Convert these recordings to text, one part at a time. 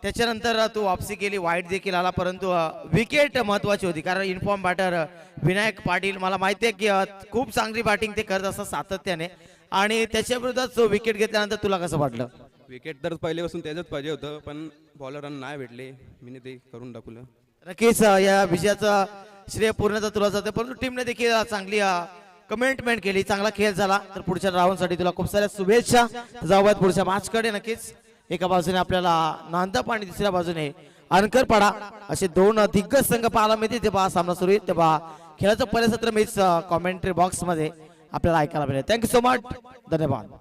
त्याच्यानंतर तू वापसी केली, वाईट देखील आला, परंतु विकेट महत्वाची होती कारण इन्फॉर्म बॅटर विनायक पाटील मला माहिती आहे की खूप चांगली बॅटिंग ते करत असतात सातत्याने आणि त्याच्या विरोधात जो विकेट घेतल्यानंतर तुला कसं वाटलं? विकेट तर पहिल्यापासून त्याच्याच पाहिजे होतं, पण बॉलरांना नाही भेटले, मी ते करून टाकलं. नक्कीच या विजयाचा श्रेय पूर्णतः तुला जाते, परंतु टीमने देखील चांगली कमेंटमेंट केली, चांगला खेळ झाला. तर पुढच्या राऊंडसाठी तुला खूप साऱ्या शुभेच्छा. जाऊयात पुढच्या मॅचकडे. नक्कीच एका बाजूने आपल्याला नांदप आणि दुसऱ्या बाजूने अनकरपाडा असे दोन दिग्गज संघ पाहायला मिळतील. तेव्हा सामना सुरू आहे, तेव्हा खेळाचं पहिलं सत्र मीच कॉमेंट्री बॉक्स मध्ये आपल्याला ऐकायला मिळेल. थँक्यू सो मच, धन्यवाद.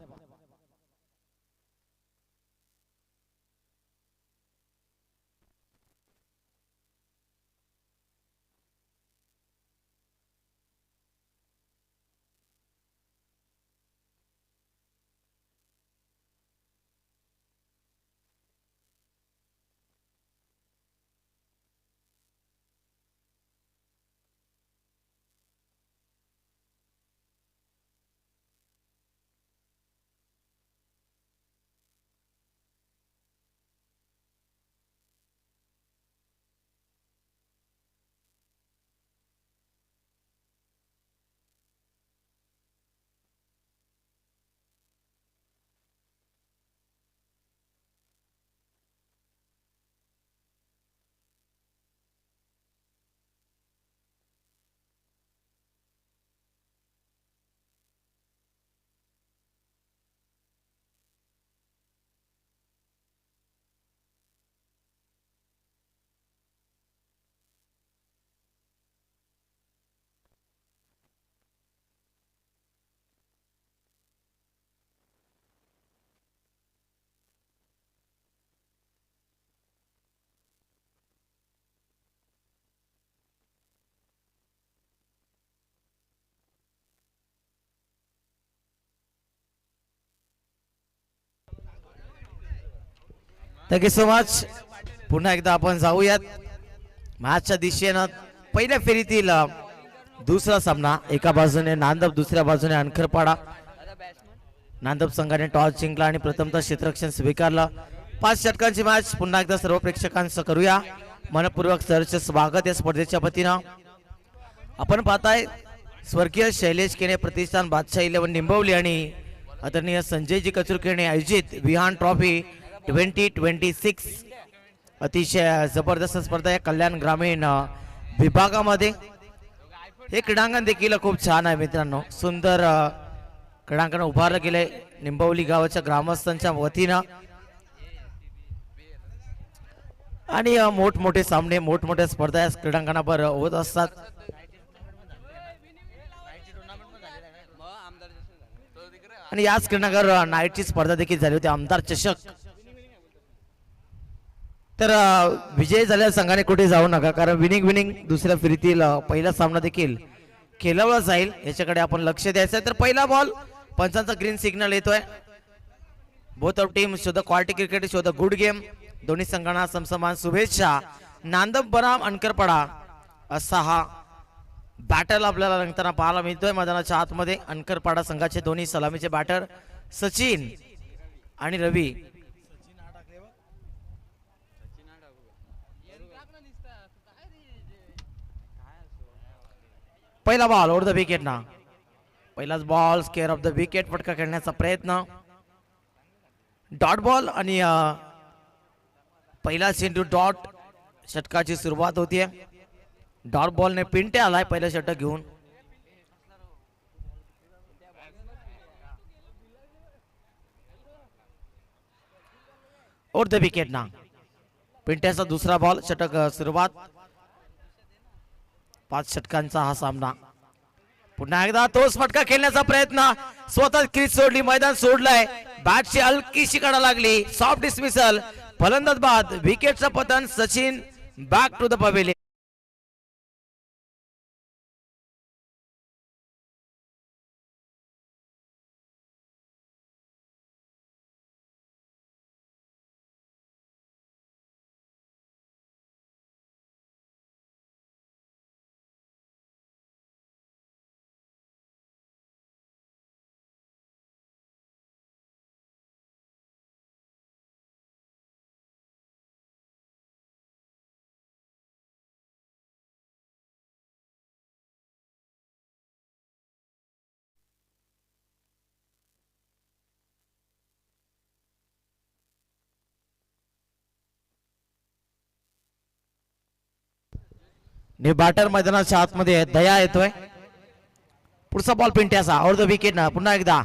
Thank you so much. पुन्हा एकदा आपण जाऊयात मॅचच्या दिशेनं. पहिल्या फेरीतील दुसरा सामना, एका बाजूने नांदप दुसऱ्या बाजूने अनखरपाडा. नांदप संघाने टॉस जिंकला आणि प्रथमतः क्षेत्ररक्षण स्वीकारलं. 5 षटकांची मॅच. पुन्हा एकदा सर्व प्रेक्षकांचं करूया मनपूर्वक सरचे स्वागत या स्पर्धेच्या वतीनं. आपण पाहताय स्वर्गीय शैलेश केने प्रतिष्ठान बादशाह 11 निंबवली आणि आदरणीय संजयजी कचुरकेने आयोजित विहान ट्रॉफी 2026 अतिशय जबरदस्त स्पर्धा आहे कल्याण ग्रामीण विभागामध्ये. हे क्रीडांगण देखील खूप छान आहे मित्रांनो. सुंदर क्रीडांगण उभारलं गेलंय निंबवली गावाच्या ग्रामस्थांच्या वतीनं आणि मोठमोठे सामने मोठमोठ्या स्पर्धा या क्रीडांगणावर होत असतात. आणि याच क्रीडांगणावर नाईटची स्पर्धा देखील झाली होती, आमदार चषक. तर विजय झालेल्या संघाने कुठे जाऊ नका, कारण विनिंग विनिंग दुसऱ्या फेरीतील पहिला सामना देखील खेळवला जाईल, याच्याकडे आपण लक्ष द्यायचं. तर पहिला बॉल, पंचांचा ग्रीन सिग्नल येतोय. Both of team show the quality cricket, show the good game. दोन्ही संघांना समसमान शुभेच्छा. नांदप बनाम अनकरपाडा असा हा बॅटल आपल्याला रंगताना पाहायला मिळतोय मैदानाच्या आतमध्ये. अनकरपाडा संघाचे दोन्ही सलामीचे बॅटर सचिन आणि रवी. पहिला बॉल ओव्हर द विकेट ना. पहिलाच ball square of the wicket, फटका खेळण्याचा प्रयत्न. डॉट बॉल आणि पहिला चेंडू डॉट. षटकाची सुरुवात होतीये. डॉट बॉलने पिंटे आलाय पहिला षटक घेऊन. ओव्हर द विकेट ना. पिंट्याचा दुसरा बॉल. षटक सुरुवात. 5 षटकांचा हा सामना. पुन्हा एकदा तोच फटका खेळण्याचा प्रयत्न. स्वतः क्रीज सोडली, मैदान सोडलंय. बॅटची हलकीशी कडा लागली. Soft dismissal. फलंदाज बाद. विकेटचं पतन. Sachin back to the pavilion. Batter मैदानाच्या आतमध्ये दया येतोय. पुढचा बॉल पिंट्याचा आउट द विकेट ना. पुन्हा एकदा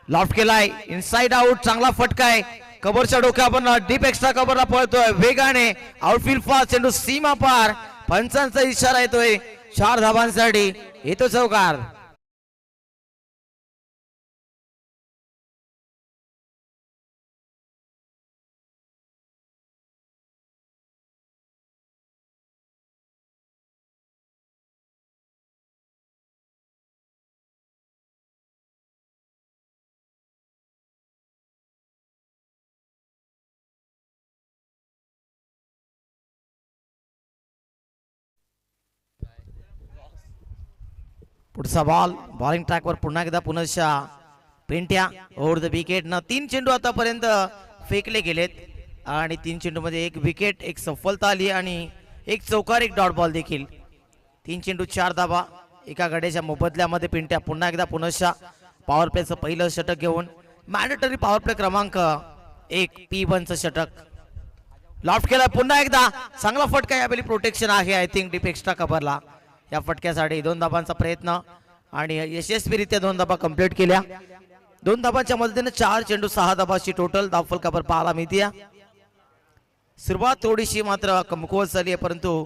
लॉफ्ट केलाय इनसाइड आउट. चांगला फटका आहे कबरच्या डोक्यावर डीप एक्स्ट्रा कबरला पळतोय वेगाने आउटफील्ड फास्ट चेंडू सीमा पार. पंचांचा इशारा येतोय 4 धावांसाठी येतो चौकार. पुढचा बॉल बॉलिंग ट्रॅकवर पुन्हा एकदा पुनश्चा पिंट्या ओव्हर द विकेट न. 3 चेंडू आतापर्यंत फेकले गेलेत आणि 3 चेंडू मध्ये 1 विकेट 1 सफलता आली आणि 1 चौकार 1 डॉट बॉल देखील. 3 चेंडू 4 धावा एका गड्याच्या मोबदल्यामध्ये. पिंट्या पुन्हा एकदा पुनश्चा पॉवर प्लेचं पहिलं षटक घेऊन मॅन्डेटरी पॉवर प्ले क्रमांक 1 P1चं षटक लॉफ्ट केला. पुन्हा एकदा चांगला फटका यावेळी प्रोटेक्शन आहे आय थिंक डीप एक्स्ट्रा कव्हरला. या फटक्यासाठी 2 धाबांचा प्रयत्न आणि यशस्वीरित्या 2 धाबा कंप्लीट केल्या. 2 धाबांच्या मदतीने 4 चेंडू 6 धाबाची टोटल धावफल कव्हर पाहायला मिळते. सुरुवात थोडीशी मात्र कमकुवत झाली आहे परंतु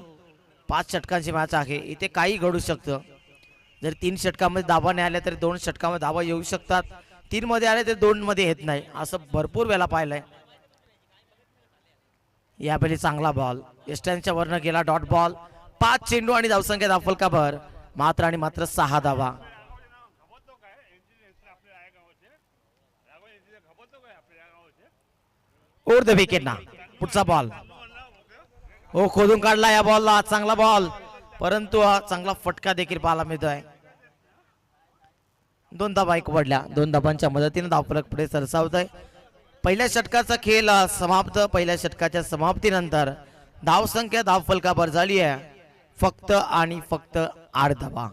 5 षटकांची मॅच आहे. इथे काही घडू शकतं. जर 3 षटकामध्ये धाबा नाही आल्या तर 2 षटकामध्ये धाबा येऊ शकतात. 3 मध्ये आले तर 2 मध्ये येत नाही असं भरपूर वेळा पाहिलंय. यावेळी चांगला बॉल एस्टनच्या वरनं गेला डॉट बॉल. 5 चेंडू आणि धावसंख्या धावफल कव्हर मात्र आणि मात्र 6 धावा. ओव्हर द विकेट ना. पुढचा बॉल हो खोदून काढला या बॉलला. चांगला बॉल परंतु चांगला फटका देखील पाहायला मिळतोय. 2 धाबा एक पडल्या. 2 धाबांच्या मदतीने धावफलक पुढे सरसावत आहे. पहिल्या षटकाचा खेळ समाप्त. पहिल्या षटकाच्या समाप्तीनंतर धावसंख्या धावफलकावर झाली आहे फक्त आणि फक्त 8 धावा.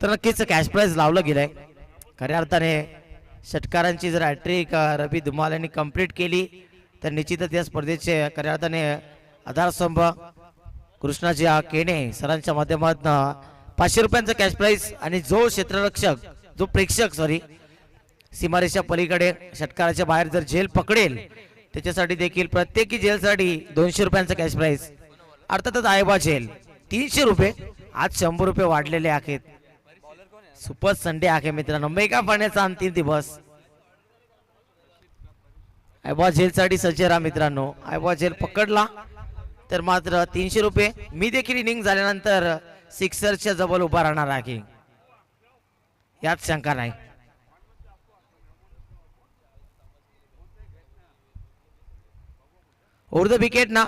तर नक्कीच कॅश प्राइज लावलं गेलंय. खऱ्या अर्थाने षटकारांची जर हॅट्रिक रवी धुमाल यांनी कंप्लीट केली तर निश्चितच या स्पर्धेचे खऱ्या अर्थाने आधारस्तंभ कृष्णाजी केणे सरांच्या माध्यमातून 500 रुपयांचा कॅश प्राइज आणि जो क्षेत्ररक्षक जो प्रेक्षक सीमारेषा पलीकडे षटकाराच्या बाहेर जर जेल पकडेल त्याच्यासाठी देखील प्रत्येकी जेलसाठी 200 रुपयांचा कॅश प्राइज. अर्थातच आयबा जेल 300 रुपये. आज 100 रुपये वाढलेले आहेत. सुपर संडे आहे मित्रांनो. मेगा पाण्याचा अंतिम दिवस. आयबा जेल साठी सज्ज राहा मित्रांनो. आयबा जेल पकडला तर मात्र 300 रुपये. मी देखील इनिंग झाल्यानंतर सिक्सरच्या जवळ उभा राहणार आहे यात शंका नाही. ओव्हर द विकेट ना.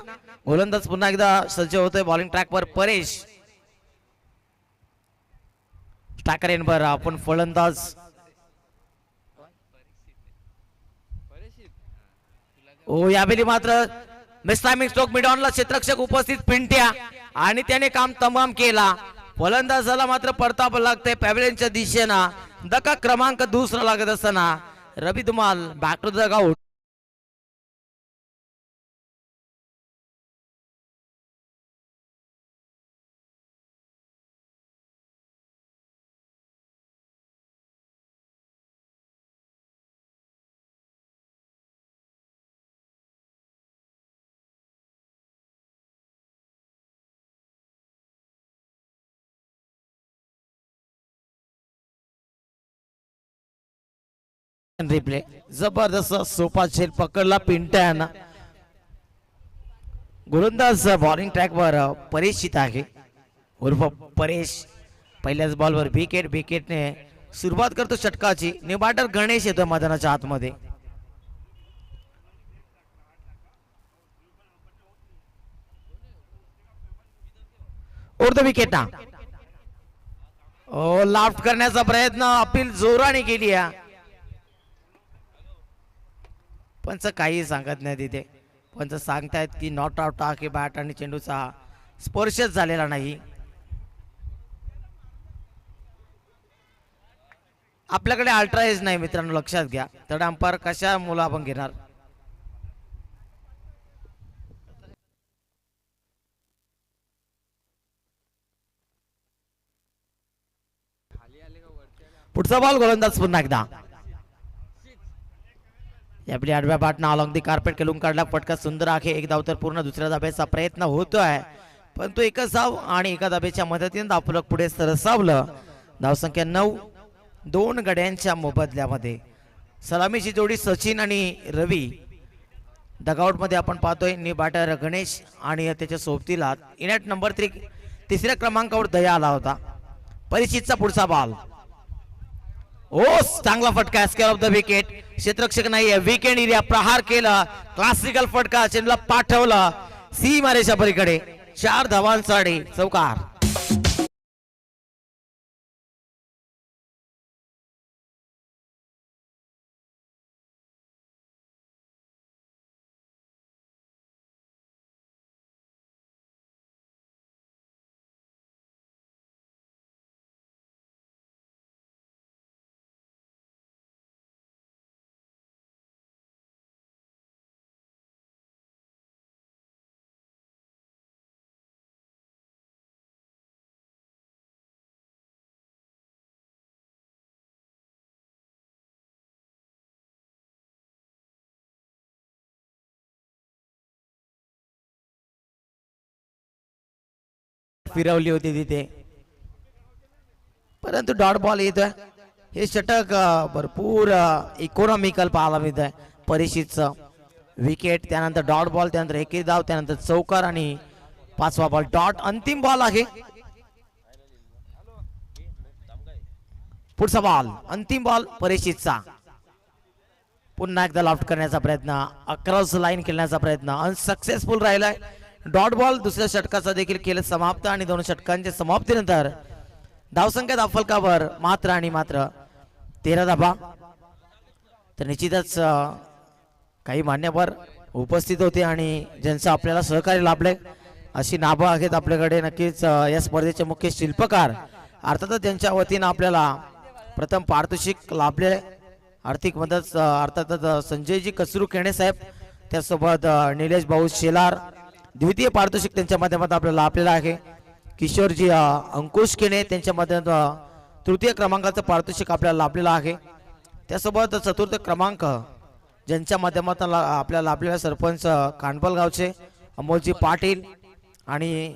गोलंदाज पुन्हा एकदा सज्ज होतोय बॉलिंग ट्रॅकवर परेश. स्ट्रायकर एनवर आपण फलंदाज ओ यावेळी मात्र मिस टायमिंग स्ट्रोक मिड ऑनला क्षेत्ररक्षक उपस्थित पिंट्या आणि त्याने काम तमाम केला. फलंदाजाला मात्र परताप लागते पॅव्हलियनच्या दिशेनं. धक्का क्रमांक 2 लागत असताना Ravi Dhumal back to the out. Replay जबरदस्त सोपा झेल पकडला पिंट्यानं. गोलंदाज बॉलिंग ट्रॅकवर परेशित आहे उर्फ परेश. पहिल्याच बॉलवर विकेटने सुरुवात करतो षटकाची. निबाटर गणेश येतो मैदानाच्या आतमध्ये. ओव्हर द विकेट ना. ओ लाफ्ट करण्याचा प्रयत्न अपील जोराने केली आहे. पंच काही सांगत नाही तिथे. पंच सांगतायत की नॉट आउट आहे बॅट आणि चेंडूचा स्पर्शच झालेला नाही. आपल्याकडे अल्ट्रा एज नाही मित्रांनो, लक्षात घ्या. थर्ड अंपायर कशा मुलं आपण घेणार. पुढचा बॉल गोलंदाज पुन्हा एकदा. आपली आडव्या बाटना अलॉंग दी कार्पेट खेळून काढला. फटका सुंदर आहे. एक धाव तर पूर्ण. दुसऱ्या धाब्याचा प्रयत्न होतोय, पण तो एकच धाव आणि एका धाब्याच्या मदतीने धावफलक पुढे सरसावलं. धावसंख्या 9. 2 गड्यांच्या मोबदल्यामध्ये सलामीची जोडी सचिन आणि रवी. डगआउट मध्ये आपण पाहतोय नी बॅटर गणेश आणि त्याच्या सोबतीला इनॅट नंबर 3 तिसऱ्या क्रमांकावर दया आला होता. परिचितचा पुढचा बॉल. ओ चांगला फटका. Square of the wicket. क्षेत्ररक्षक नाही, विकेट एरिया प्रहार केला. क्लासिकल फटका चेंडूला पाठवला सीमारेषा पलीकडे. 4 धावांसाठी चौकार. फिरवली होती तिथे, परंतु डॉट बॉल येतोय. हे षटक भरपूर इकॉनॉमिकल पाहायला मिळत आहे. परिचितचं विकेट, त्यानंतर डॉट बॉल, त्यानंतर एकही धाव, त्यानंतर चौकार आणि 5वा बॉल डॉट. अंतिम बॉल आहे. पुढचा बॉल अंतिम बॉल परिचितचा. पुन्हा एकदा लॉफ्ट करण्याचा प्रयत्न, अक्रॉस लाईन खेळण्याचा प्रयत्न अनसक्सेसफुल राहिलाय. डॉट बॉल दुसऱ्या षटकाचा देखील खेळ समाप्त आणि 2 षटकांच्या समाप्तीनंतर धावसंख्या धावफलकावर मात्र आणि मात्र 13 धाबा. तर निश्चितच काही मान्यवर उपस्थित होते आणि ज्यांचं आपल्याला सहकार्य लाभले अशी नावं आहेत आपल्याकडे. नक्कीच या स्पर्धेचे मुख्य शिल्पकार अर्थातच त्यांच्या वतीनं आपल्याला प्रथम पारितोषिक लाभले. आर्थिक मदत अर्थातच संजयजी कचरू केणे साहेब, त्यासोबत निलेश भाऊ शेलार. द्वितीय पारितोषिक त्यांच्या माध्यमातून आपल्याला लाभलेला आहे. किशोरजी अंकुश केणे त्यांच्या माध्यमातून तृतीय क्रमांकाचं पारितोषिक आपल्याला लाभलेलं आहे. त्यासोबत चतुर्थ क्रमांक ज्यांच्या माध्यमातून आपल्याला लाभलेला सरपंच कांडपलगावचे अमोलजी पाटील आणि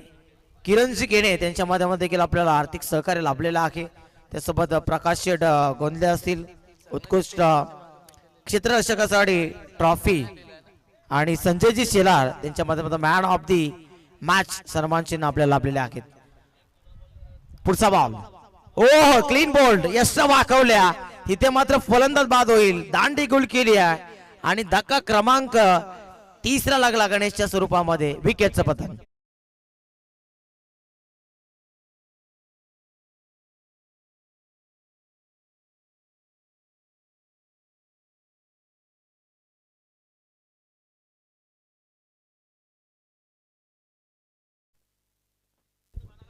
किरणजी केणे त्यांच्या माध्यमातून देखील आपल्याला आर्थिक सहकार्य लाभलेलं आहे. त्यासोबत प्रकाश शेठ गोंदले असतील, उत्कृष्ट क्षेत्ररक्षकासाठी ट्रॉफी आणि संजयजी शेलार त्यांच्या माध्यमातून मॅन ऑफ दी मॅच सन्मान चिन्ह आपल्याला लाभलेले आहेत. पुढचा बॉल. ओ क्लीन बोल्ड. यश वाकवल्या तिथे मात्र फलंदाज बाद होईल. दांडी गोल केली आहे आणि धक्का क्रमांक 3 लागला गणेशच्या स्वरूपामध्ये. विकेटचं पतन.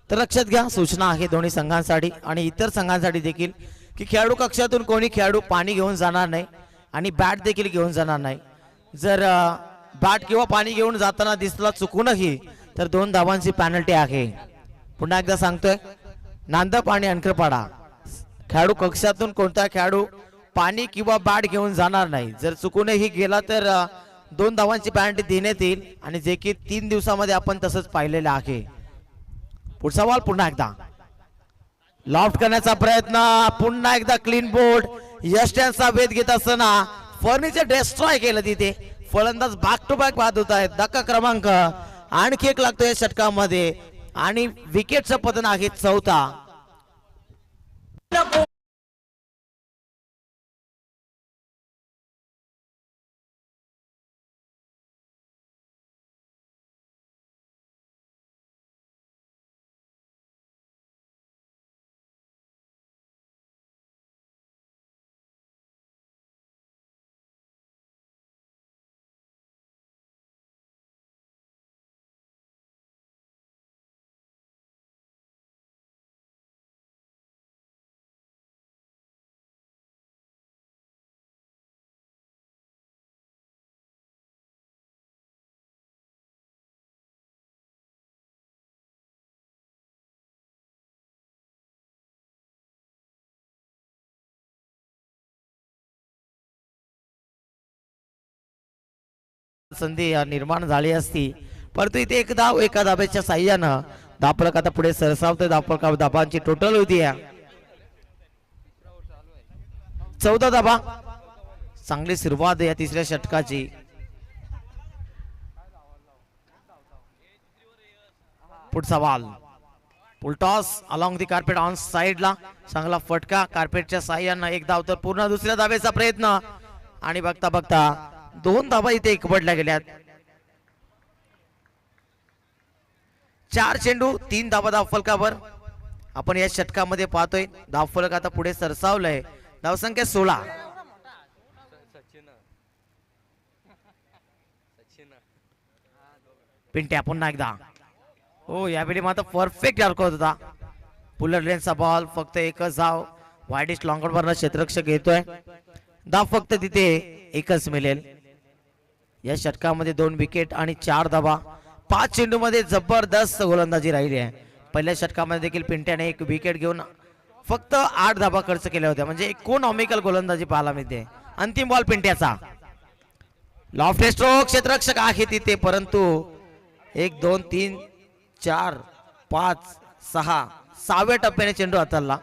तर लक्षात घ्या, सूचना आहे दोन्ही संघांसाठी आणि इतर संघांसाठी देखील की खेळाडू कक्षातून कोणी खेळाडू पाणी घेऊन जाणार नाही आणि बॅट देखील घेऊन जाणार नाही. जर बॅट किंवा पाणी घेऊन जाताना दिसला चुकूनही तर 2 धावांची पॅनल्टी आहे. पुन्हा एकदा सांगतोय, नांदप आणि अणखरपाडा खेळाडू कक्षातून कोणता खेळाडू पाणी किंवा बॅट घेऊन जाणार नाही. जर चुकूनही गेला तर 2 धावांची पॅनल्टी देण्यात येईल आणि जे की 3 दिवसामध्ये आपण तसंच पाहिलेलं आहे. पुढचा बॉल पुन्हा एकदा लॉफ्ट करण्याचा प्रयत्न. पुन्हा एकदा क्लीन बोर्ड. यश त्यांचा वेध घेत असताना फर्निचर डिस्ट्रॉय केलं तिथे. फलंदाज बॅक टू बॅक बाद होत आहेत. धक्का क्रमांक आणखी एक लागतोय या षटकामध्ये आणि विकेटचं पतन आहे 4था. संधी निर्माण झाली असती, परंतु इथे एक धाव एका धाब्याच्या साह्यानं धावफलक आता पुढे सरसावतोय. धावफलक धाबांची टोटल होती 14 धाबा. चांगली सुरुवात या तिसऱ्या षटकाची. पुढचा ball full toss along the carpet on साइडला. चांगला फटका कार्पेटच्या साह्यानं. एक धाव तर पूर्ण दुसऱ्या धाब्याचा प्रयत्न आणि बघता बघता 2 धाबा इथे एकवटल्या गेल्यात. 4 चेंडू 3 धाबा धावफलकावर आपण या षटकामध्ये पाहतोय. धावफलक आता पुढे सरसावलंय. धावसंख्या 16. पिंट्या पुन्हा एकदा. हो यावेळी मात्र परफेक्ट अडकवत होता. पुलर लेनचा बॉल. फक्त एकच धाव. वाईडिश लॉंग वरनं क्षेत्ररक्षक घेतोय. धाव फक्त तिथे एकच मिळेल. या षटकामध्ये 2 विकेट आणि 4 धाबा. 5 चेंडू मध्ये जबरदस्त गोलंदाजी राहिली आहे. पहिल्या षटकामध्ये देखील पिंट्याने 1 विकेट घेऊन फक्त 8 धाबा खर्च केल्या होत्या. म्हणजे इकॉनॉमिकल गोलंदाजी पाहायला मिळते. अंतिम बॉल पिंट्याचा. Loft stroke. क्षेत्ररक्षक आहे तिथे, परंतु 1 2 3 4 5 6 6व्या टप्प्याने चेंडू हाताळला.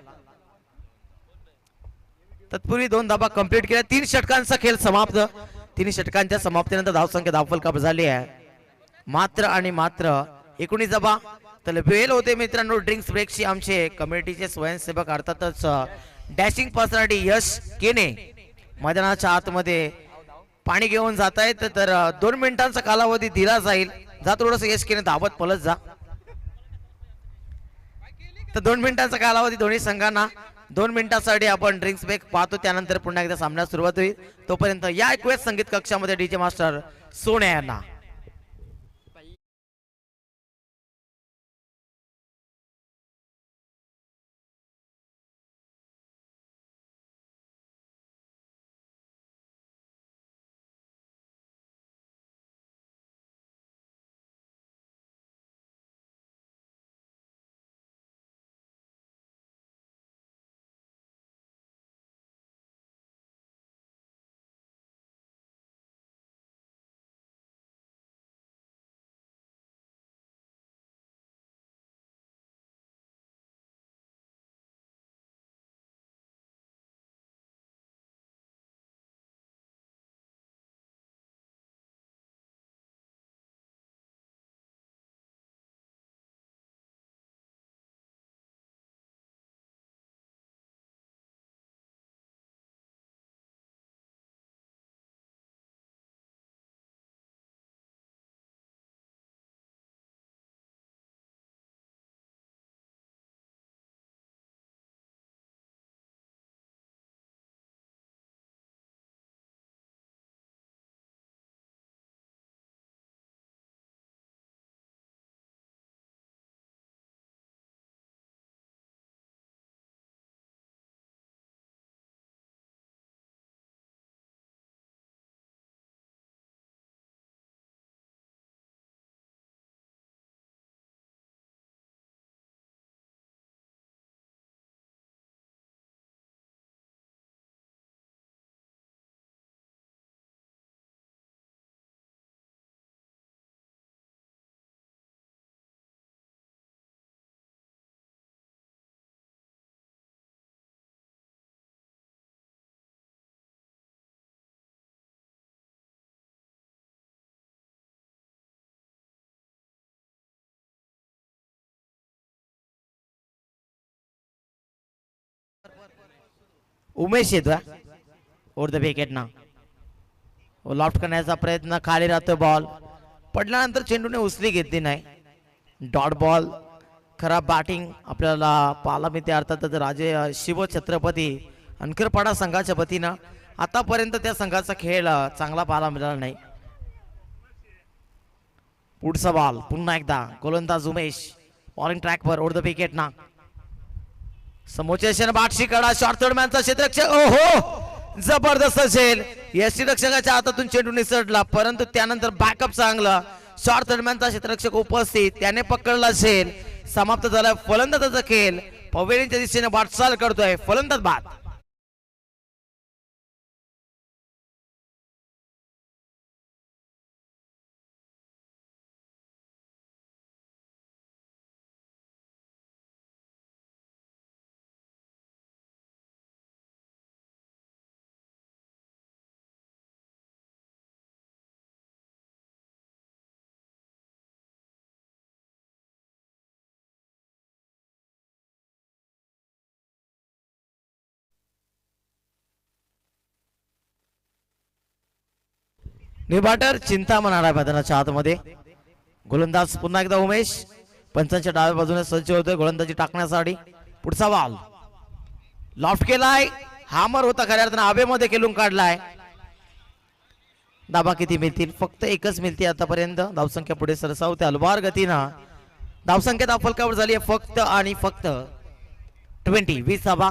तत्पूर्वी 2 धाबा कंप्लीट केल्या. 3 षटकांचा खेळ समाप्त. 3 षटकांच्या समाप्तीनंतर धावसंख्या धावफलकावर झाली आहे मात्र आणि मात्र 19 धाबा. तर वेळ होते मित्रांनो ड्रिंक्स ब्रेकची. आमचे कम्युनिटीचे स्वयंसेवक अर्थातच डॅशिंग पर्सनॅलिटी यश केने मैदानाच्या आतमध्ये पाणी घेऊन जात आहेत. तर 2 मिनिटांचा कालावधी दिला जाईल. जा थोडस यश केने धावत पळत जा. तर 2 मिनिटांचा कालावधी दोन्ही संघांना. 2 मिनिटांसाठी आपण ड्रिंक्स ब्रेक पाहतो. त्यानंतर पुन्हा एकदा सामन्यास सुरुवात होईल. तोपर्यंत या ऐकूयात संगीत कक्षामध्ये डीजे मास्टर सोन्या यांना. उमेश येतो ओव्हर द विकेट ना. लॉफ्ट करण्याचा प्रयत्न. खाली राहतोय बॉल. पडल्यानंतर चेंडूने उचली घेतली नाही. Dot ball. खराब बॅटिंग आपल्याला पाहायला मिळते. अर्थातच राजे शिवछत्रपती अनकरपाडा संघाच्या वतीनं आतापर्यंत त्या संघाचा खेळ चांगला पाहायला मिळाला नाही. पुढचा बॉल पुन्हा एकदा. गोलंदाज उमेश बॉलिंग ट्रॅकवर ओव्हर द विकेट ना. समोरच्या बाटशी कडा. शॉर्ट थर्डमॅनचा क्षेत्ररक्षक. ओहो जबरदस्त झेल. यष्टीरक्षकाच्या हातातून चेंडू निसटला, परंतु त्यानंतर बॅकअप चांगला. शॉर्ट थर्डमॅनचा क्षेत्ररक्षक उपस्थित. त्याने पकडला झेल. समाप्त झाला फलंदाजाचा खेळ. पवेलीच्या दिशेने वाटचाल करतोय फलंदाज बाद. निबाटर चिंता म्हणाला मैदानाच्या आतमध्ये. गोलंदाज पुन्हा एकदा उमेश पंचांच्या डाव्या बाजूने सज्ज होतोय गोलंदाजी टाकण्यासाठी. पुढचा बॉल लॉफ्ट केलाय, हामर होता खऱ्या अर्थानं हवेमध्ये केलून काढलाय. धाबा किती मिळतील? फक्त एकच मिळते आतापर्यंत. धावसंख्या पुढे सरसावते अलवार गतीनं. धावसंख्या दाफलकावर झाली आहे फक्त आणि फक्त 20 धाबा.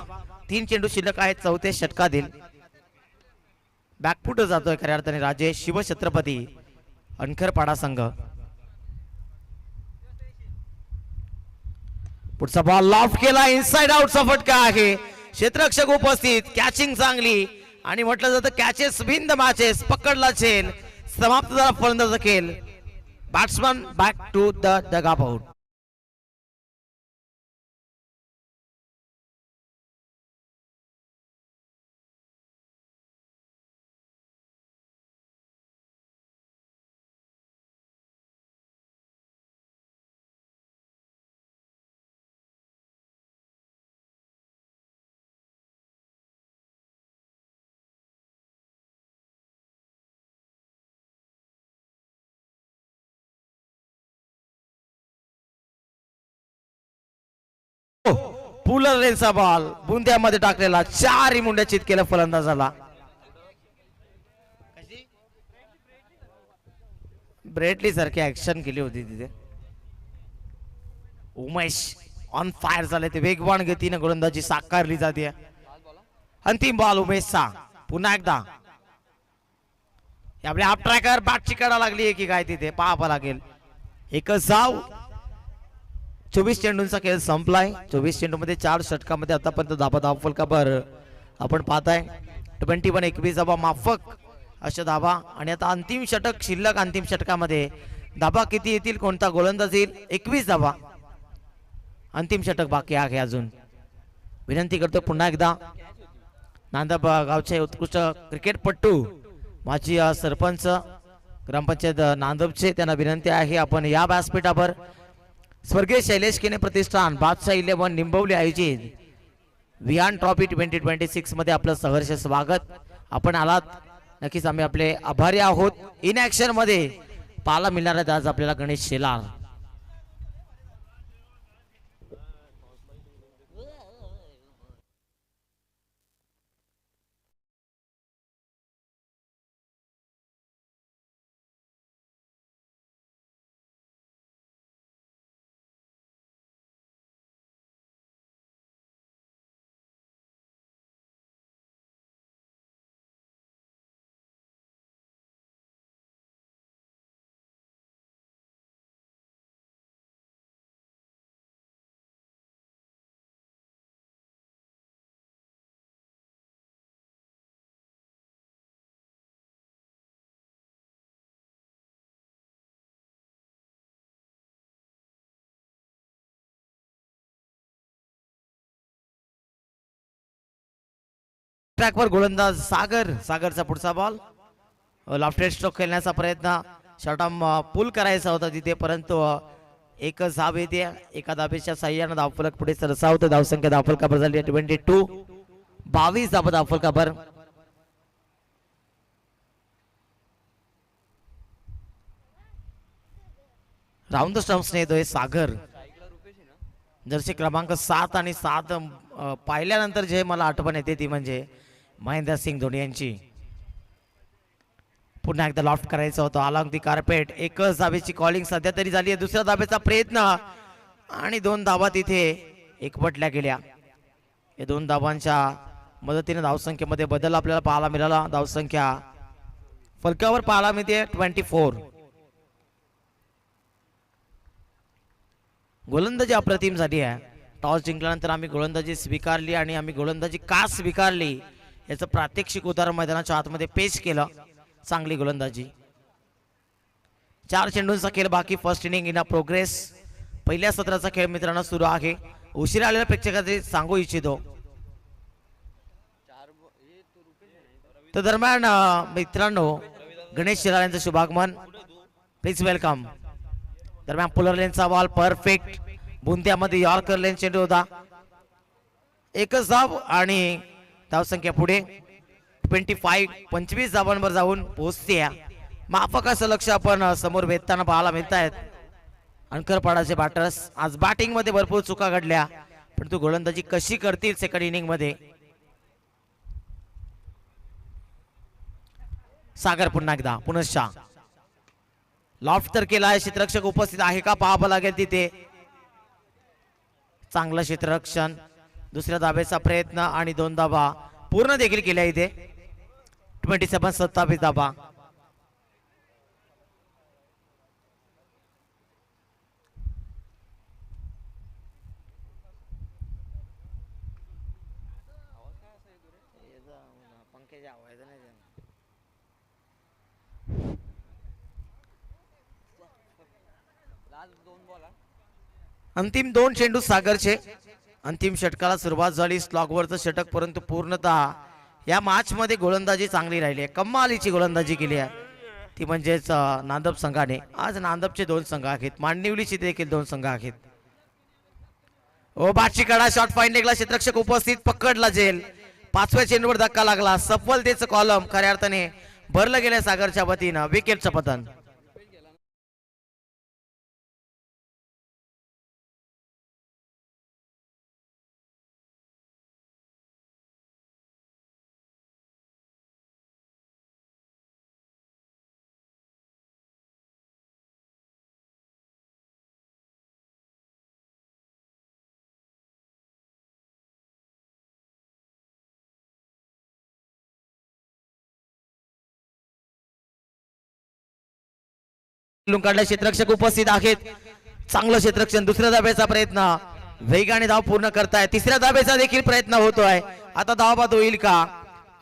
3 चेंडू शिल्लक आहेत चौथे षटकातील. बॅकफुट जातोय खऱ्या अर्थाने राजेश शिवछत्रपती अनखरपाडा संघ. पुढचा बॉल लॉफ्ट केला, इनसाइड आउटचा फटका आहे. क्षेत्ररक्षक उपस्थित, कॅचिंग चांगली आणि म्हटलं जातं कॅचेस विन द मॅचेस. पकडला चेल, समाप्त झाला फलंदाज खेळ. Batsman back to the dugout. पुलर लेनचा बॉल बुंद्यामध्ये टाकलेला, 4 मुंड्या चित केलं फलंदाजाला. ब्रेटली सारखी ऍक्शन केली होती तिथे. उमेश ऑन फायर झाले ते, वेगवान गतीने गोलंदाजी साकारली जाते. अंतिम बॉल उमेशचा. पुन्हा एकदा आपल्या हाफ ट्रॅकर बॅटची कडा लागली आहे की काय तिथे पाहावं लागेल. एकच धाव. 24 चेंडूंचा खेळ संपलाय. 24 चेंडू मध्ये 4 षटकामध्ये आतापर्यंत धाबा धावफलकावर आपण पाहताय 21 धाबा माफक अशा धाबा. आणि आता अंतिम षटक शिल्लक. अंतिम षटकामध्ये धाबा किती येतील, कोणता गोलंदाज येईल? 21 धाबा. अंतिम षटक बाकी आहे अजून. विनंती करतो पुन्हा एकदा नांदब गावचे उत्कृष्ट क्रिकेटपटू माजी सरपंच ग्रामपंचायत नांदबचे, त्यांना विनंती आहे आपण या व्यासपीठावर स्वर्गीय शैलेश केने प्रतिष्ठान बादशाह 11 निंबवली आयोजित विहान ट्रॉफी 2026 मध्ये आपलं सहर्ष स्वागत. आपण आलात, नक्कीच आम्ही आपले आभारी आहोत. इन ऍक्शन मध्ये पाहायला मिळणार आहेत आज आपल्याला गणेश शेलार. ट्रॅकवर गोलंदाज सागरचा पुढचा बॉल. लॉफ्टेड स्ट्रोक खेळण्याचा प्रयत्न, शॉर्टआर्म पुल करायचा होता तिथे, परंतु एकच धाव येते. एका धावेच्या साह्याने धावफलक पुढे सरसावतं. धावसंख्या धावफलकावर झाली 22 धावा धावफलकावर. राऊंड द स्टंप्सने येतोय सागर. जर्सी क्रमांक 7 आणि 7 पाहिल्यानंतर जे मला आठवण येते ती म्हणजे महेंद्रसिंग धोनी यांची. पुन्हा एकदा लॉफ्ट करायचं होतं अलॉंग दी कार्पेट. एकच धावेची कॉलिंग सध्या तरी झाली आहे. दुसऱ्या धावेचा प्रयत्न आणि 2 धावा तिथे एकवटल्या गेल्या. या 2 धावांच्या मदतीने धावसंख्येमध्ये बदल आपल्याला पाहायला मिळाला. धावसंख्या फलकावर पाहायला मिळते 24. गोलंदाजी अप्रतिम झाली आहे. टॉस जिंकल्यानंतर आम्ही गोलंदाजी स्वीकारली आणि आम्ही गोलंदाजी का स्वीकारली याचं प्रात्यक्षिक उदाहरण मैदानाच्या आतमध्ये पेश केलं. चांगली गोलंदाजी. 4 चेंडूंचा खेळ बाकी. First inning in a progress. पहिल्या सत्राचा खेळ मित्रांनो सुरू आहे. उशिरा आलेल्या प्रेक्षकांचे सांगू इच्छितो तर दरम्यान मित्रांनो गणेश शिराळ यांचं शुभागमन. Please welcome. दरम्यान पुलर लेनचा बॉल परफेक्ट. बुंद्यामध्ये यॉर्कर लेन चेंडू होता. एकच धाव आणि धावसंख्या पुढे 25 धावांवर जाऊन पोहोचते. माफक असं लक्ष आपण समोर वेधताना पाहायला मिळत आहेत. अंकरपाडाचे बॅटर्स आज बॅटिंग मध्ये भरपूर चुका घडल्या, पण तू गोलंदाजी कशी करतील सेकंड इनिंग मध्ये. सागर पुन्हा एकदा पुनश्चा लॉफ्ट तर केला आहे. क्षेत्ररक्षक उपस्थित आहे का पाहावं लागेल तिथे. चांगलं क्षेत्ररक्षण, दुसऱ्या धाब्याचा प्रयत्न आणि 2 धाबा पूर्ण देखील केल्या इथे. 27 27 धाबा. अंतिम 2 चेंडू सागरचे. अंतिम षटकाला सुरुवात झाली. स्लॉगवरचं षटक, परंतु पूर्णतः या मॅच मध्ये गोलंदाजी चांगली राहिली आहे. कमालीची गोलंदाजी केली आहे ती म्हणजेच नांदब संघाने. आज नांदबचे 2 संघ आहेत, मांडिवलीचे देखील 2 संघ आहेत. ओ बाची कडा शॉट फाईन लेगला क्षेत्ररक्षक उपस्थित, पकडला जेल. 5व्या चेंडूवर धक्का लागला. सफलतेचं कॉलम खऱ्या अर्थाने भरलं गेल्या सागरच्या वतीनं. विकेटचं पतन. काढल्या क्षेत्ररक्षक उपस्थित आहेत. चांगलं क्षेत्ररक्षण. दुसऱ्या धाब्याचा प्रयत्न, वेगाने धाव पूर्ण करताय. तिसऱ्या धाब्याचा देखील प्रयत्न होतोय. आता धावबाद होईल का?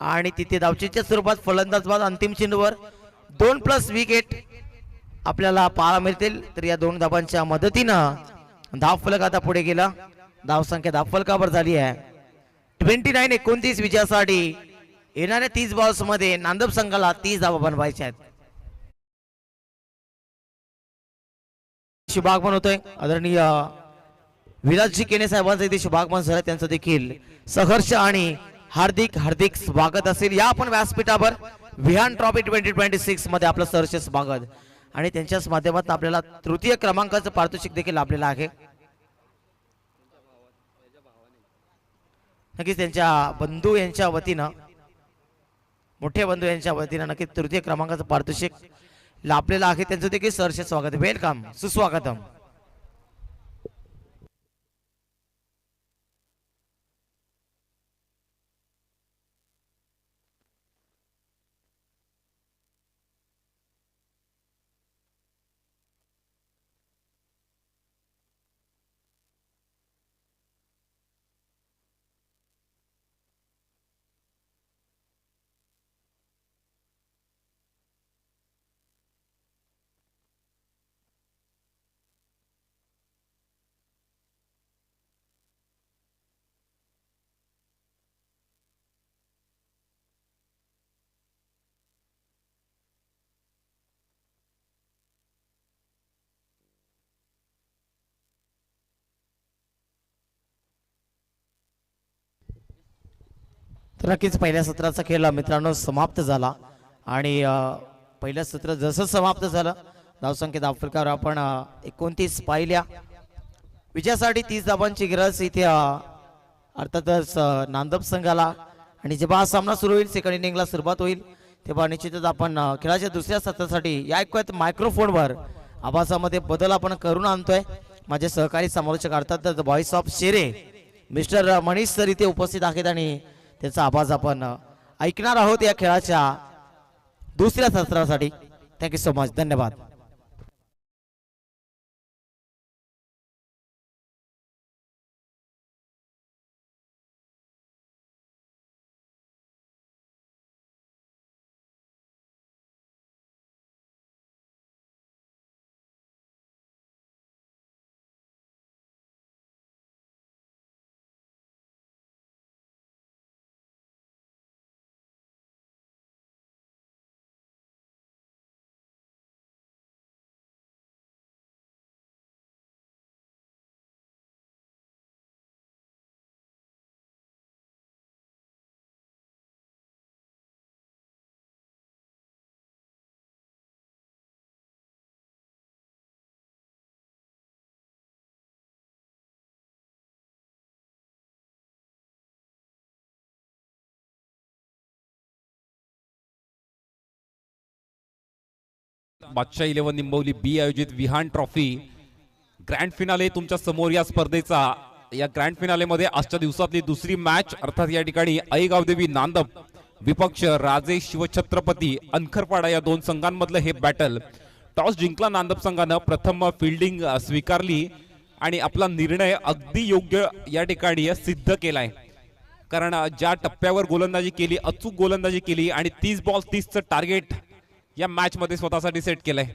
आणि तिथे धावचीच्या स्वरूपात फलंदाज बाद. अंतिम चेंडूवर 2+ विकेट आपल्याला पाहायला मिळतील. तर या 2 धाबांच्या मदतीनं धाव फलक आता पुढे गेला. धाव संख्या धाव फलकावर झाली आहे 29-29 विजयासाठी. येणाऱ्या 30 बॉल्स मध्ये नांदब संघाला 30 धावा बनवायच्या आहेत. शुभागमन होतोय. आदरणीय विलासजी केने साहेबांचं इथे शुभागमन झालं. त्यांचं देखील सहर्ष आणि हार्दिक हार्दिक स्वागत असेल या आपण व्यासपीठावर. विहान ट्रॉफी 2026 मध्ये आपलं सहर्ष स्वागत. आणि त्यांच्याच माध्यमातून आपल्याला तृतीय क्रमांकाचं पारितोषिक देखील लाभलेलं आहे. नक्कीच त्यांच्या बंधू यांच्या वतीनं, मोठे बंधू यांच्या वतीनं नक्कीच तृतीय क्रमांकाचं पारितोषिक लाभलेलं आहे. त्यांचं देखील सहर्ष स्वागत. वेलकम, सुस्वागतम. तर नक्कीच पहिल्या सत्राचा खेळ मित्रांनो समाप्त झाला. आणि पहिलं सत्र जसं समाप्त झालं, धावसंख्या धावफलकावर आपण 29 पाहिल्या. विजयासाठी 30 धावांची गरज इथे अर्थातच नांदब संघाला. आणि जेव्हा हा सामना सुरू होईल, सेकंड इनिंगला सुरुवात होईल, तेव्हा निश्चितच आपण खेळाच्या दुसऱ्या सत्रासाठी या ऐकूयात मायक्रोफोनवर आवाजामध्ये बदल आपण करून आणतोय. माझे सहकारी समालोचक अर्थातच voice of Shere mister Manish sir इथे उपस्थित आहेत आणि त्याचा आवाज आपण ऐकणार आहोत या खेळाच्या दुसऱ्या सत्रासाठी. Thank you so much. धन्यवाद. बादशाह 11 निंबवली बी आयोजित विहान ट्रॉफी ग्रँड फिनाले तुमच्या समोर या स्पर्धेचा या ग्रँड फिनालेमध्ये आजच्या दिवसातली दुसरी मॅच अर्थात या ठिकाणी आई गावदेवी नांदप विपक्ष राजे शिवछत्रपती अनखरपाडा या दोन संघांमधलं हे बॅटल. टॉस जिंकला नांदप संघानं, प्रथम फिल्डिंग स्वीकारली आणि आपला निर्णय अगदी योग्य या ठिकाणी सिद्ध केलाय. कारण ज्या टप्प्यावर गोलंदाजी केली, अचूक गोलंदाजी केली आणि 30 बॉल 30चं टार्गेट या मॅच मध्ये स्वतःसाठी सेट केलंय.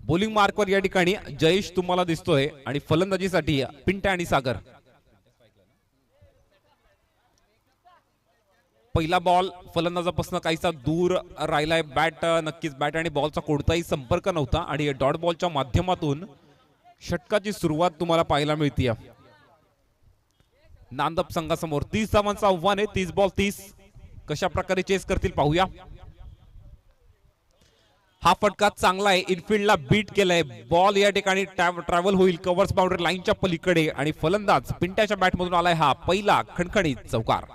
बॉलिंग मार्कवर या ठिकाणी जयेश तुम्हाला दिसतोय आणि फलंदाजीसाठी पिंट्या आणि सागर. पहिला बॉल फलंदाजापासून काहीसा दूर राहिलाय. नक्कीच बॅट आणि बॉलचा कोणताही संपर्क नव्हता आणि डॉट बॉलच्या माध्यमातून षटकाची सुरुवात तुम्हाला पाहायला मिळते. नांदप संघासमोर 30 धावांचं आव्हान आहे. 30 बॉल 30 कशा प्रकारे चेस करतील पाहूया. हा फटका चांगला आहे, इनफिल्डला बीट केलाय. बॉल या ठिकाणी ट्रॅव्हल होईल कव्हर्स बाउंड्री लाईनच्या पलीकडे आणि फलंदाज पिंट्याच्या बॅटमधून आलाय हा पहिला खणखणीत चौकार.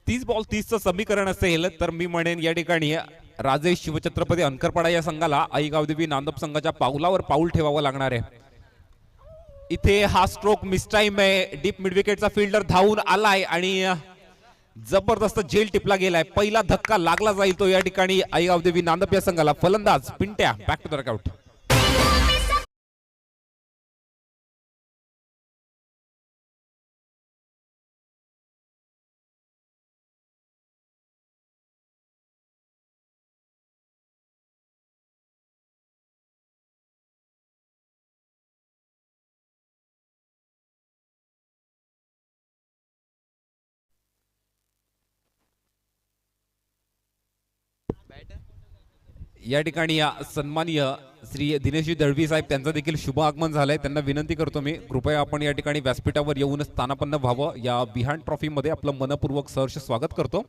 तीस बॉल 30चं समीकरण असेल तर मी म्हणेन या ठिकाणी राजे शिवछत्रपती अनखरपाडा या संघाला आई गावदेवी नांदप संघाच्या पाऊलावर पाऊल ठेवावं लागणार आहे. इथे हा स्ट्रोक मिसटाईम आहे. डीप मिड विकेटचा फिल्डर धावून आलाय आणि जबरदस्त झेल टिपला गेलाय. पहिला धक्का लागला जाईल तो या ठिकाणी आई गावदेवी नांदप या संघाला. फलंदाज पिंट्या बॅक टू द रकआउट. या ठिकाणी सन्माननीय श्री दिनेशजी दळवी साहेब त्यांचं देखील शुभ आगमन झालंय. त्यांना विनंती करतो मी कृपया आपण या ठिकाणी व्यासपीठावर येऊन स्थानापन्न व्हावं. या विहान ट्रॉफी मध्ये आपलं मनपूर्वक सहर्ष स्वागत करतो.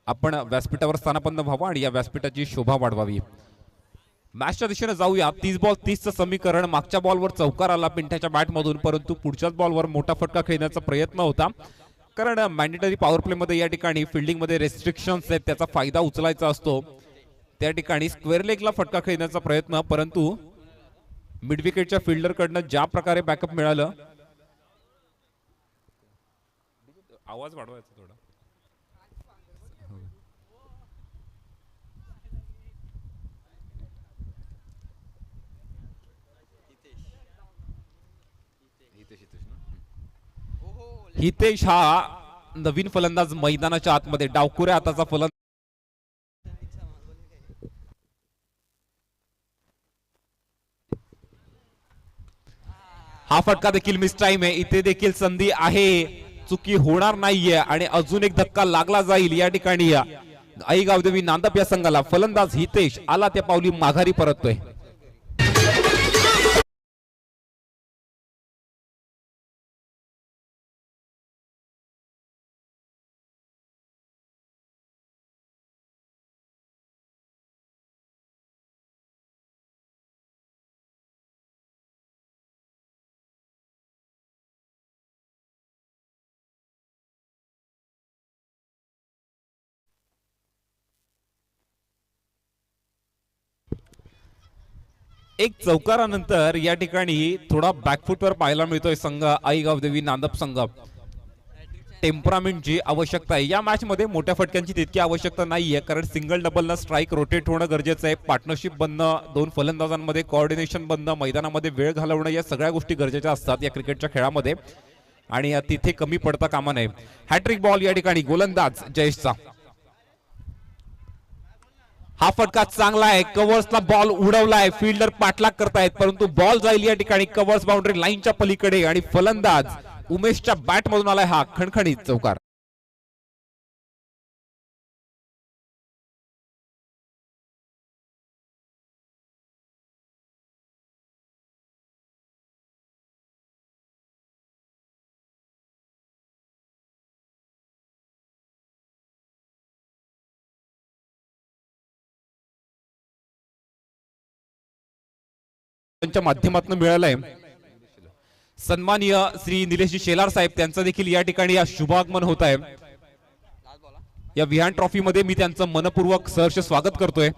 आपण व्यासपीठावर स्थानापन्न व्हावं आणि या व्यासपीठाची शोभा वाढवावी. मॅचच्या दिशेने जाऊया. 30 बॉल 30चं समीकरण. मागच्या बॉलवर चौकार आला पिंट्याच्या बॅटमधून, परंतु पुढच्याच बॉलवर मोठा फटका खेळण्याचा प्रयत्न होता. कारण मॅन्डेटरी पॉवर प्ले मध्ये या ठिकाणी फिल्डिंग मध्ये रेस्ट्रिक्शन्स आहेत, त्याचा फायदा उचलायचा असतो. त्या ठिकाणी स्क्वेअर लेगला फटका खेळण्याचा प्रयत्न, परंतु मिड विकेटच्या फिल्डर कडनं ज्या प्रकारे बॅकअप मिळालं. आवाज वाढवायचा थोडा. हितेश हा नवीन फलंदाज मैदानाच्या आतमध्ये डावकुऱ्या हाताचा फलंदाज. हा फटका देखील मिस टाइम आहे. इथे देखील संधी आहे, चुकी होणार नाहीये आणि अजून एक धक्का लागला जाईल या ठिकाणी आई गावदेवी नांदप या संघाला. फलंदाज हितेश आला त्या पावली माघारी परततोय. एक चौकारानंतर या ठिकाणी थोडा बॅकफुटवर पाहायला मिळतोय संघ आई गावदेवी नांदप संघ. टेम्परामेंटची आवश्यकता आहे या मॅच मध्ये. मोठ्या फटक्यांची तितकी आवश्यकता नाहीये, कारण सिंगल डबलला स्ट्राईक रोटेट होणं गरजेचं आहे. पार्टनरशिप बनणं, दोन फलंदाजांमध्ये कोऑर्डिनेशन बनणं, मैदानामध्ये वेळ घालवणं, या सगळ्या गोष्टी गरजेच्या असतात या क्रिकेटच्या खेळामध्ये आणि तिथे कमी पडता कामा नये. हॅट्रिक बॉल या ठिकाणी गोलंदाज जयेशचा. हा फटका चांगला आहे. कव्हर्सला बॉल उडवलाय, फिल्डर पाठलाग करतायत, परंतु बॉल जाईल या ठिकाणी कव्हर्स बाउंड्री लाईनच्या पलीकडे आणि फलंदाज उमेशच्या बॅट मधून आलाय हा खणखणीत चौकार. त्यांच्या माध्यमातून मिळालंय. सन्माननीय श्री निलेशजी शेलार साहेब त्यांचं देखील या ठिकाणी शुभागमन होत आहे. या विहान ट्रॉफी मध्ये मी त्यांचं मनपूर्वक सहर्ष स्वागत करतोय.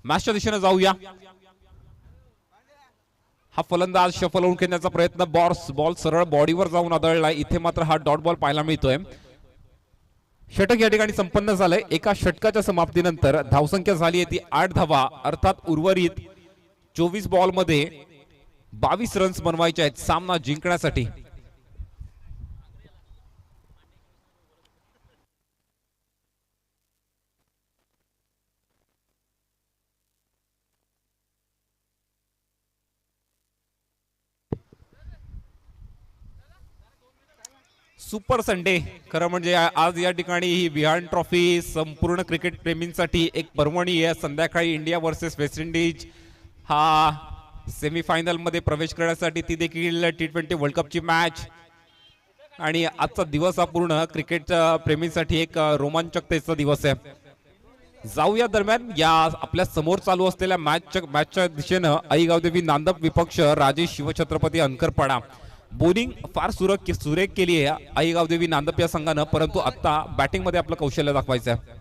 मॅचच्या दिशेने जाऊया. हा फलंदाज शफल होऊन खेळण्याचा प्रयत्न, बॉल सरळ बॉडीवर जाऊन आदळलाय. इथे मात्र हा डॉट बॉल पाहायला मिळतोय. षटक या ठिकाणी संपन्न झालंय. एका षटकाच्या समाप्तीनंतर धावसंख्या झाली आहे ती 8 धावा, अर्थात उर्वरित 24 बॉल मध्ये 22 रन्स बनवायचे आहेत सामना जिंकण्यासाठी. सुपर संडे खरं म्हणजे आज या ठिकाणी ही विहान ट्रॉफी संपूर्ण क्रिकेट प्रेमींसाठी एक पर्वणी आहे. संध्याकाळी इंडिया वर्सेस वेस्ट इंडिज हा सेमीफायनल मध्ये प्रवेश करण्यासाठी, ती देखील T20 वर्ल्ड कपची मॅच. आणि आजचा दिवस हा पूर्ण क्रिकेटच्या प्रेमींसाठी एक रोमांचकतेचा दिवस आहे. जाऊया दरम्यान या आपल्या समोर चालू असलेल्या मॅचच्या दिशेनं आई गावदेवी नांदप विपक्ष राजेश शिवछत्रपती अंकरपाडा. बॉलिंग फार सुरेख केली आहे आई गावदेवी नांदप या संघानं, परंतु आता बॅटिंग मध्ये आपलं कौशल्य दाखवायचं आहे.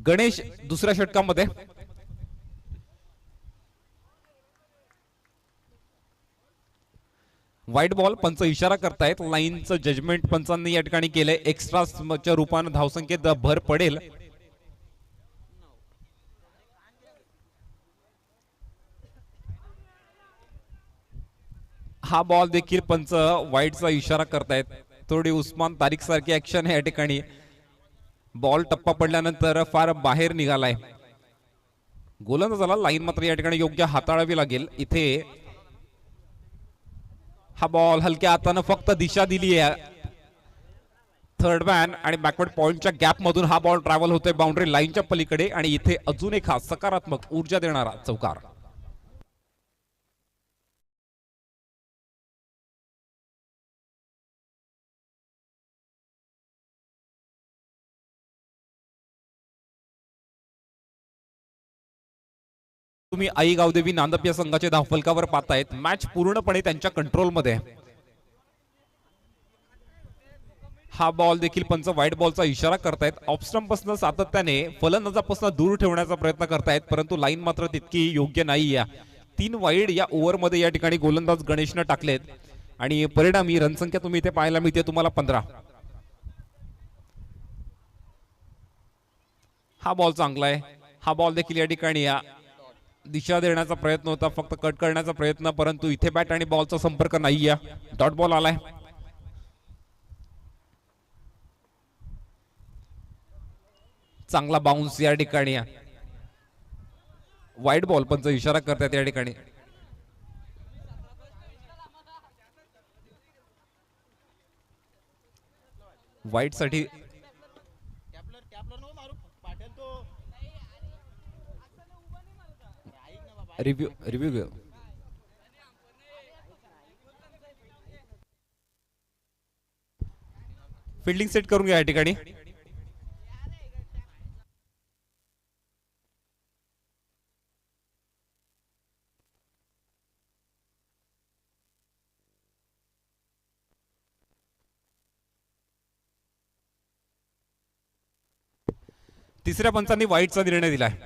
गणेश दुसऱ्या षटकामध्ये. व्हाईट बॉल, पंच इशारा करतायत. लाईनचं जजमेंट पंचांनी या ठिकाणी केलंय. एक्स्ट्राच्या रूपाने धावसंख्येत भर पडेल. हा बॉल देखील पंच व्हाईटचा इशारा करतायत. थोडी उस्मान तारिक सारखी ऍक्शन आहे या ठिकाणी. बॉल टप्पा पडल्यानंतर फार बाहेर निघालाय. गोलंदाजाला लाईन मात्र या ठिकाणी योग्य हाताळावी लागेल. इथे हा बॉल हलक्या हातानं फक्त दिशा दिली आहे. थर्ड मॅन आणि बॅकवर्ड पॉइंटच्या गॅप मधून हा बॉल ट्रॅव्हल होतोय बाउंड्री लाईनच्या पलीकडे. आणि इथे अजून एक हा सकारात्मक ऊर्जा देणारा चौकार. तुम्ही आई गावदेवी नांदप या संघाच्या धावफलकावर पाहतायत. मॅच पूर्णपणे त्यांच्या कंट्रोलमध्ये. हा बॉल देखील पंच व्हाईट बॉलचा इशारा करतायत. ऑफ स्टंप पासून सातत्याने फलंदाजापासून दूर ठेवण्याचा प्रयत्न करतायत, परंतु लाईन मात्र तितकी योग्य नाही. 3 वाईड या ओव्हर मध्ये या ठिकाणी गोलंदाज गणेशनं टाकलेत आणि परिणामी रनसंख्या तुम्ही इथे पाहायला मिळते तुम्हाला 15. हा बॉल चांगला आहे. हा बॉल देखील या ठिकाणी दिशा देण्याचा प्रयत्न होता, फक्त कट करण्याचा प्रयत्न, परंतु इथे बॅट आणि बॉलचा संपर्क नाहीये. डॉट बॉल आलाय. चांगला बाउन्स या ठिकाणी. वाईड बॉल पण इशारा करतात या ठिकाणी. वाईट साठी रिव्ह्यू घेऊ. फिल्डिंग सेट करून घ्या या ठिकाणी. तिसऱ्या पंचांनी वाईटचा निर्णय दिलाय.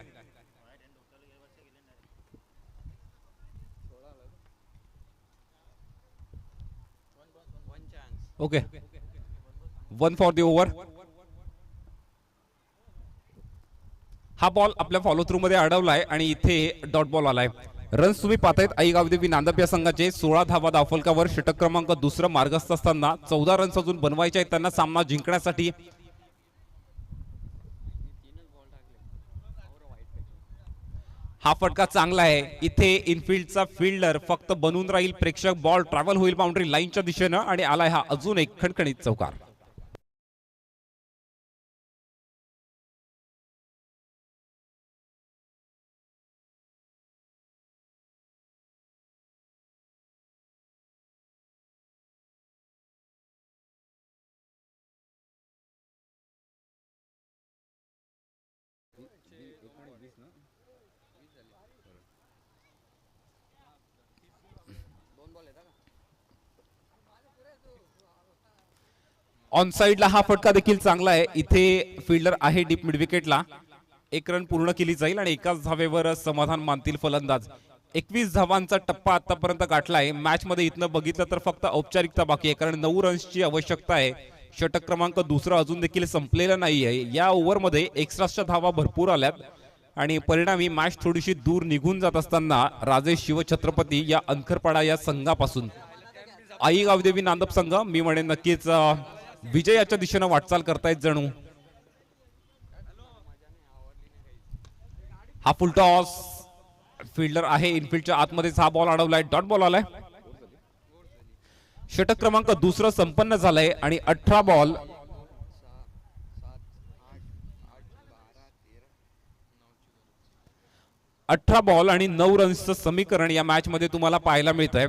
Okay, 1 for the over. हा बॉल आपल्या फॉलो थ्रू मध्ये अडवलाय आणि इथे डॉट बॉल आलाय. रन्स तुम्ही पाहतायत आई गावदेवी नांदप या संघाचे 16 धावा धावफलकावर. षटक क्रमांक 2 मार्गस्थ असताना 14 रन्स अजून बनवायचे आहेत त्यांना सामना जिंकण्यासाठी. हा फटका चांगला आहे. इथे इनफिल्डचा फिल्डर फक्त बनून राहील. प्रेक्षक बॉल ट्रॅव्हल होईल बाउंड्री लाईनच्या दिशेनं आणि आलाय हा अजून एक खणखणीत चौकार. ऑन साइडला हा फटका देखील चांगला आहे. इथे फिल्डर आहे डीप मिड विकेटला. 1 रन पूर्ण केली जाईल आणि एकाच धावेवर समाधान मानतील फलंदाज. 21 धावांचा टप्पा आतापर्यंत गाठलाय. मॅच मध्ये इथनं बघितलं तर फक्त औपचारिकता बाकी आहे, कारण 9 रन्सची आवश्यकता आहे. षटक क्रमांक दुसरा अजून देखील संपलेला नाहीये. या ओव्हरमध्ये एक्स्ट्राच्या धावा भरपूर आल्यात आणि परिणामी मॅच थोडीशी दूर निघून जात असताना राजेश शिवछत्रपती या अंखरपाडा या संघापासून आई गावदेवी नांदप संघ मी म्हणेन नक्कीच विजयाच्या दिशेनं वाटचाल करतायत जणू. हा फुल टॉस फिल्डर आहे इनफिल्डच्या आतमध्ये. हा बॉल अडवलाय, डॉट बॉल आलाय. षटक क्रमांक दुसरं संपन्न झालंय आणि 18 बॉल 18 बॉल आणि 9 रन्सचं समीकरण या मॅच मध्ये तुम्हाला पाहायला मिळतंय.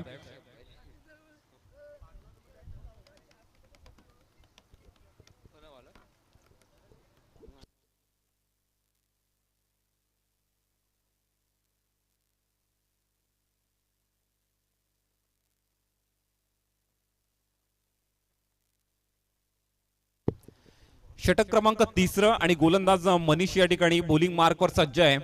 षटक क्रमांक तिसरं आणि गोलंदाज मनीष या ठिकाणी बॉलिंग मार्कवर सज्ज आहे.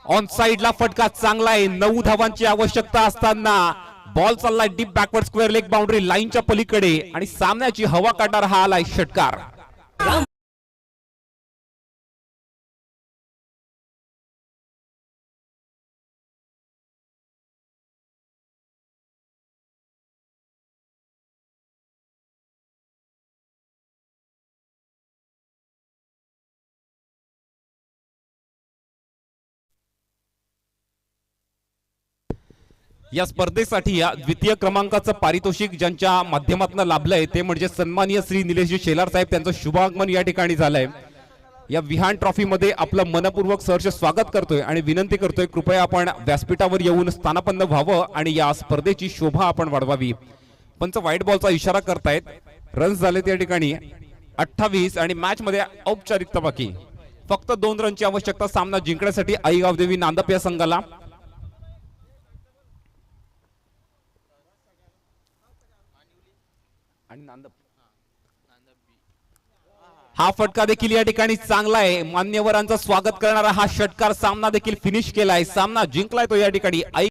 ऑन साइडला फटका चांगला आहे. 9 धावांची आवश्यकता असताना बॉल चाललाय deep backward square leg boundary लाईनच्या पलीकडे आणि सामन्याची हवा काढणारा हा आलाय षटकार. या स्पर्धेसाठी या द्वितीय क्रमांकाचं पारितोषिक ज्यांच्या माध्यमातून लाभलंय ते म्हणजे सन्माननीय श्री निलेशजी शेलार साहेब. त्यांचं शुभागमन या ठिकाणी झालंय. या विहान ट्रॉफी मध्ये आपलं मनपूर्वक सहर्ष स्वागत करतोय आणि विनंती करतोय कृपया आपण व्यासपीठावर येऊन स्थानापन्न व्हावं आणि या स्पर्धेची शोभा आपण वाढवावी. पंच व्हाईट बॉलचा इशारा करतायत. रन्स झाले त्या ठिकाणी 28 आणि मॅच मध्ये औपचारिकता बाकी. फक्त 2 रनची आवश्यकता सामना जिंकण्यासाठी आई गावदेवी नांदप या संघाला. आणि नांदप हा फटका देखील या ठिकाणी चांगला आहे. मान्यवरांचं स्वागत करणारा हा षटकार सामना देखील फिनिश केलाय. सामना जिंकलाय तो या ठिकाणी आई